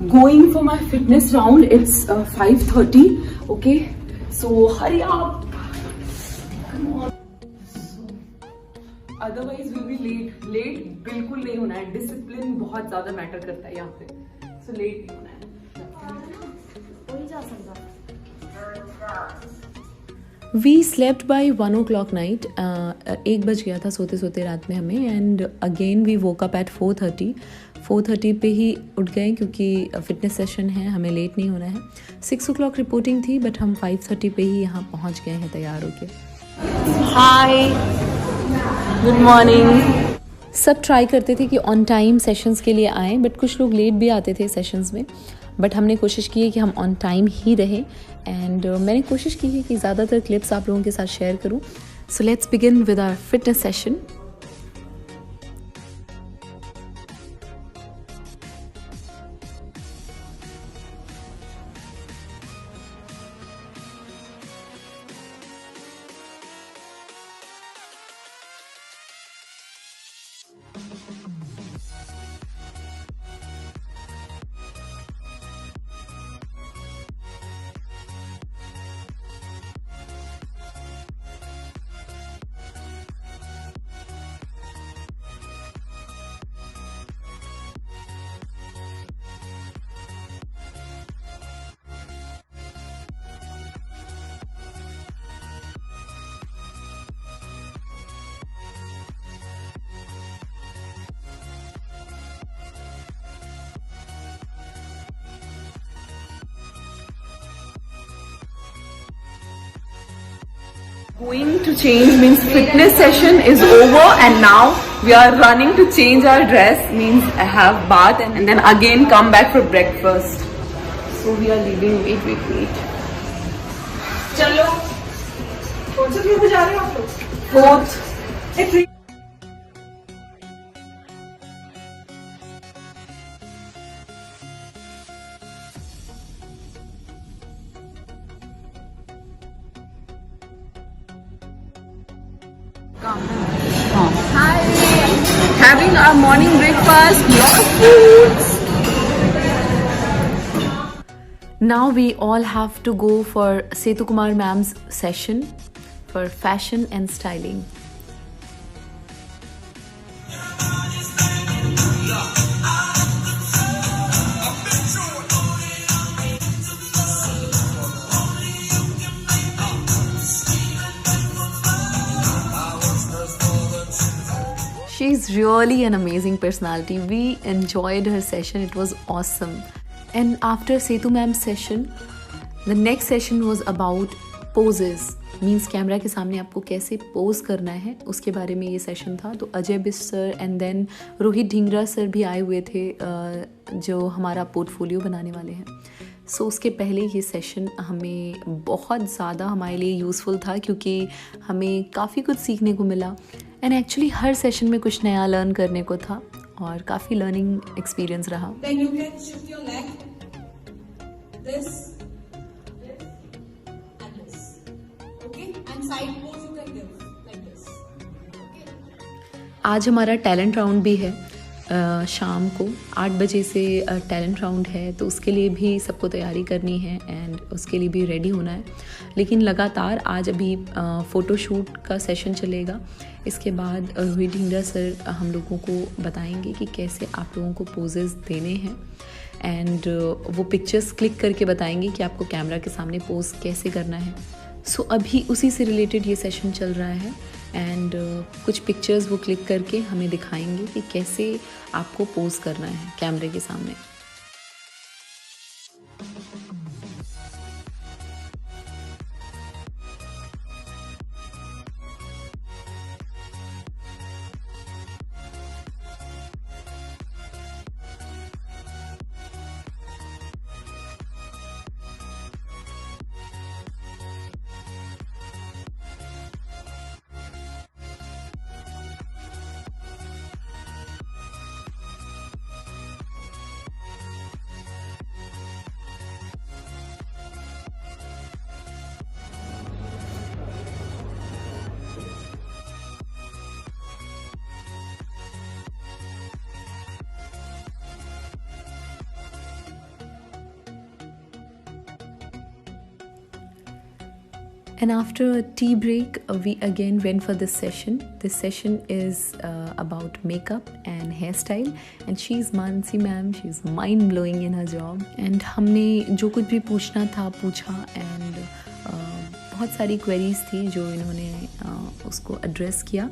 going for my fitness round. It's 5:30. Okay, so hurry up. Come on. Otherwise we'll be late. Late बिल्कुल नहीं होना है. Discipline बहुत ज़्यादा मैटर करता है यहाँ पे. So late नहीं होना है. कोई जा सकता. We slept by 1 o'clock night. 1 बज गया था सोते सोते रात में हमें. And again we woke up at 4:30 पे ही उठ गए क्योंकि फिटनेस सेशन है, हमें लेट नहीं होना है. 6 o'clock रिपोर्टिंग थी बट हम 5:30 पे ही यहाँ पहुँच गए हैं तैयार होके. हाय, गुड मॉर्निंग. सब ट्राई करते थे कि ऑन टाइम सेशंस के लिए आएँ बट कुछ लोग लेट भी आते थे सेशंस में. बट हमने कोशिश की है कि हम ऑन टाइम ही रहें. एंड मैंने कोशिश की है कि ज़्यादातर क्लिप्स आप लोगों के साथ शेयर करूं. So let's begin with our fitness session. Going to change means fitness session is over and now we are running to change our dress, means I have bath and then again come back for breakfast. So we are leaving. Wait. चलो. कौन से floor पे जा रहे हो आप लोग? 4th. Hi, having our morning breakfast, lot of foods. Now we all have to go for Setu Kumar ma'am's session for fashion and styling. She's really an amazing personality. We enjoyed her session. It was awesome. And after Setu ma'am's session, the next session was about poses. Means camera के सामने आपको कैसे pose करना है उसके बारे में ये सेशन था. तो Ajay Bisht sir and then Rohit Dhingra sir भी आए हुए थे जो हमारा पोर्टफोलियो बनाने वाले हैं. सो उसके पहले ये सेशन हमें बहुत ज़्यादा हमारे लिए यूज़फुल था क्योंकि हमें काफ़ी कुछ सीखने को मिला. एंड एक्चुअली हर सेशन में कुछ नया लर्न करने को था और काफ़ी लर्निंग एक्सपीरियंस रहा. Then you can shift your leg, this, and this. Okay? And side pose you can give like this. Okay? आज हमारा टैलेंट राउंड भी है. शाम को 8 बजे से टैलेंट राउंड है तो उसके लिए भी सबको तैयारी करनी है एंड उसके लिए भी रेडी होना है. लेकिन लगातार आज अभी फ़ोटोशूट का सेशन चलेगा. इसके बाद रोहित ढींगरा सर हम लोगों को बताएंगे कि कैसे आप लोगों को पोजेस देने हैं एंड वो पिक्चर्स क्लिक करके बताएंगे कि आपको कैमरा के सामने पोज कैसे करना है. सो अभी उसी से रिलेटेड ये सेशन चल रहा है एंड कुछ पिक्चर्स वो क्लिक करके हमें दिखाएंगे कि कैसे आपको पोज करना है कैमरे के सामने. And after a tea break, we again went for this session. This session is about makeup and hairstyle. And she's Mansi ma'am. She's mind blowing in her job. And हमने जो कुछ भी पूछना था पूछा, and बहुत सारी queries थी जो इन्होंने उसको address किया.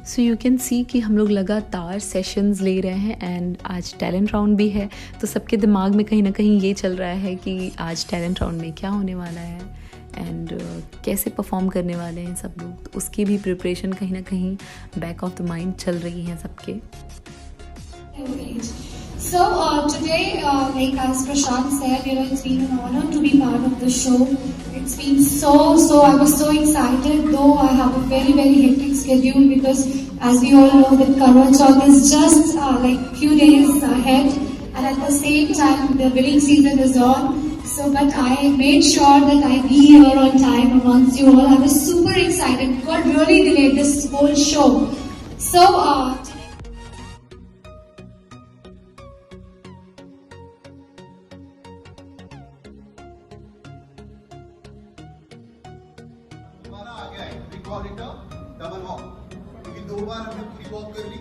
सो यू कैन सी कि हम लोग लगातार सेशंस ले रहे हैं. एंड आज टैलेंट राउंड भी है, तो सबके दिमाग में कहीं ना कहीं ये चल रहा है कि आज टैलेंट राउंड में क्या होने वाला है एंड कैसे परफॉर्म करने वाले हैं सब लोग. तो उसकी भी प्रिपरेशन कहीं ना कहीं बैक ऑफ द माइंड चल रही है सबके. So today, like as Prashant said, it's been an honor to be part of the show. It's been so, I was so excited, though I have a very, very hectic schedule because as we all know that Karwa Chauth is just like few days ahead, and at the same time the wedding season is on. So, but I made sure that I be here on time amongst you all. I was super excited. God really delayed this whole show. So, double walk, क्योंकि 2 बार हमने free walk कर ली,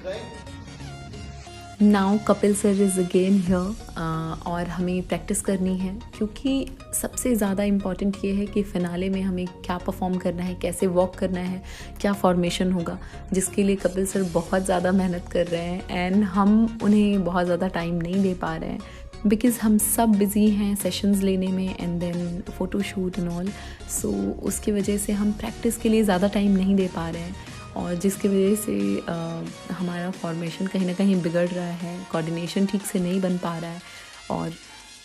right. Now Kapil sir is again here और हमें practice करनी है, क्योंकि सबसे ज़्यादा इम्पॉर्टेंट ये है कि फ़िनाले में हमें क्या परफॉर्म करना है, कैसे वॉक करना है, क्या फॉर्मेशन होगा, जिसके लिए कपिल सर बहुत ज़्यादा मेहनत कर रहे हैं. एंड हम उन्हें बहुत ज़्यादा टाइम नहीं दे पा रहे हैं बिकॉज़ हम सब बिज़ी हैं सेशंस लेने में and then photo shoot and all. So उसकी वजह से हम प्रैक्टिस के लिए ज़्यादा टाइम नहीं दे पा रहे हैं, और जिसकी वजह से हमारा फॉर्मेशन कहीं ना कहीं बिगड़ रहा है, कोऑर्डिनेशन ठीक से नहीं बन पा रहा है. और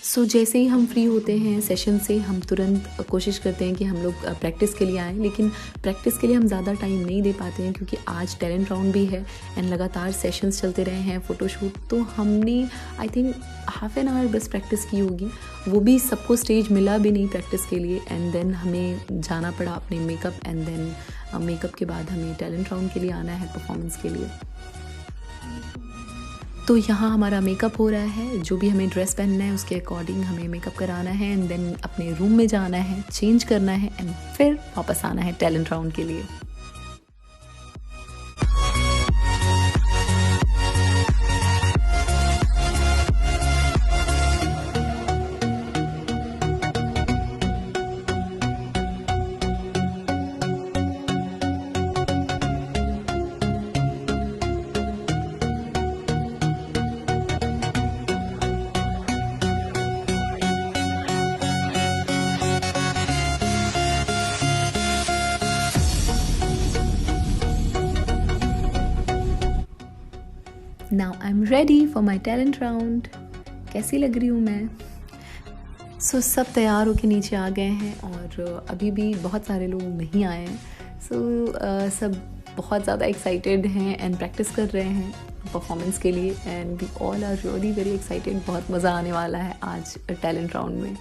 सो जैसे ही हम फ्री होते हैं सेशन से, हम तुरंत कोशिश करते हैं कि हम लोग प्रैक्टिस के लिए आएँ, लेकिन प्रैक्टिस के लिए हम ज़्यादा टाइम नहीं दे पाते हैं क्योंकि आज टैलेंट राउंड भी है एंड लगातार सेशंस चलते रहे हैं, फ़ोटोशूट. तो हमने I think half an hour बस प्रैक्टिस की होगी, वो भी सबको स्टेज मिला भी नहीं प्रैक्टिस के लिए. एंड देन हमें जाना पड़ा अपने मेकअप, एंड देन मेकअप के बाद हमें टैलेंट राउंड के लिए आना है परफॉर्मेंस के लिए. तो यहाँ हमारा मेकअप हो रहा है, जो भी हमें ड्रेस पहनना है उसके अकॉर्डिंग हमें मेकअप कराना है एंड देन अपने रूम में जाना है, चेंज करना है एंड फिर वापस आना है टैलेंट राउंड के लिए. Now I'm ready for my talent round. कैसी लग रही हूँ मैं? सो सब तैयार होके नीचे आ गए हैं और अभी भी बहुत सारे लोग नहीं आए हैं. सो सब बहुत ज़्यादा एक्साइटेड हैं एंड प्रैक्टिस कर रहे हैं परफॉर्मेंस के लिए. And we all are really very excited. बहुत मज़ा आने वाला है आज टैलेंट राउंड में.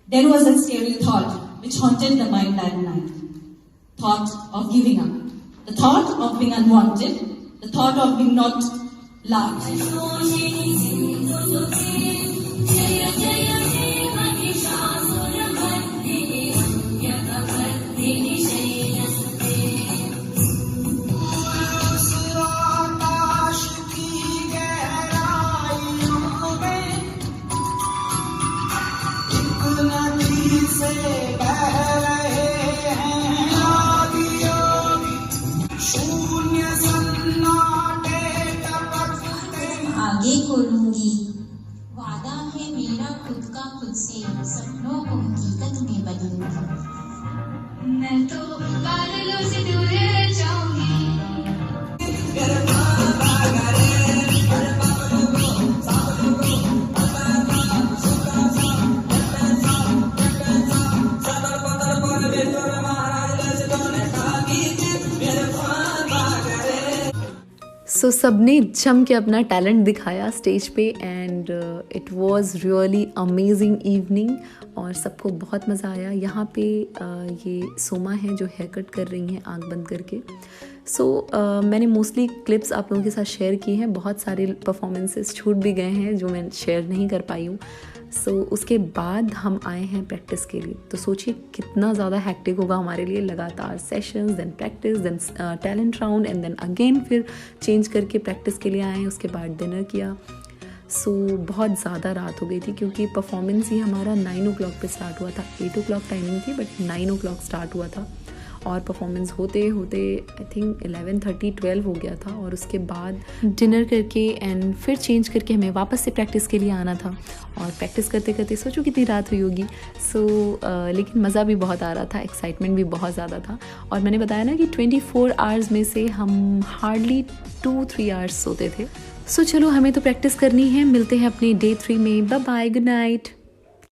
There was a scary thought which haunted the mind that night. Thought of giving up. The thought of being unwanted. The thought of being not loved. आगे करूंगी वादा है मेरा खुद का खुद से सपनों को हकीकत में बदलूंगी मैं तो बादलों से दूर जाऊंगी सो सबने जम के अपना टैलेंट दिखाया स्टेज पे and it was really amazing evening और सबको बहुत मज़ा आया। यहाँ पे ये सोमा है जो हेयर कट कर रही हैं आंख बंद करके। मैंने मोस्टली क्लिप्स आप लोगों के साथ शेयर की हैं, बहुत सारे परफॉर्मेंसेस छूट भी गए हैं जो मैं शेयर नहीं कर पाई हूँ। उसके बाद हम आए हैं प्रैक्टिस के लिए। तो सोचिए कितना ज़्यादा हैक्टिक होगा हमारे लिए, लगातार sessions, then practice, then talent round and then again फिर चेंज करके प्रैक्टिस के लिए आए। उसके बाद डिनर किया। बहुत ज़्यादा रात हो गई थी क्योंकि परफॉर्मेंस ही हमारा 9 o'clock पे स्टार्ट हुआ था। 8 o'clock टाइमिंग थी बट 9 o'clock स्टार्ट हुआ था और परफॉर्मेंस होते होते आई थिंक 11:30 12 हो गया था। और उसके बाद डिनर करके एंड फिर चेंज करके हमें वापस से प्रैक्टिस के लिए आना था। और प्रैक्टिस करते करते सोचो कितनी रात हुई होगी। लेकिन मज़ा भी बहुत आ रहा था, एक्साइटमेंट भी बहुत ज़्यादा था। और मैंने बताया ना कि 24 आवर्स में से हम हार्डली 2-3 आवर्स सोते थे। चलो हमें तो प्रैक्टिस करनी है। मिलते हैं अपने डे 3 में। Bye bye, good night.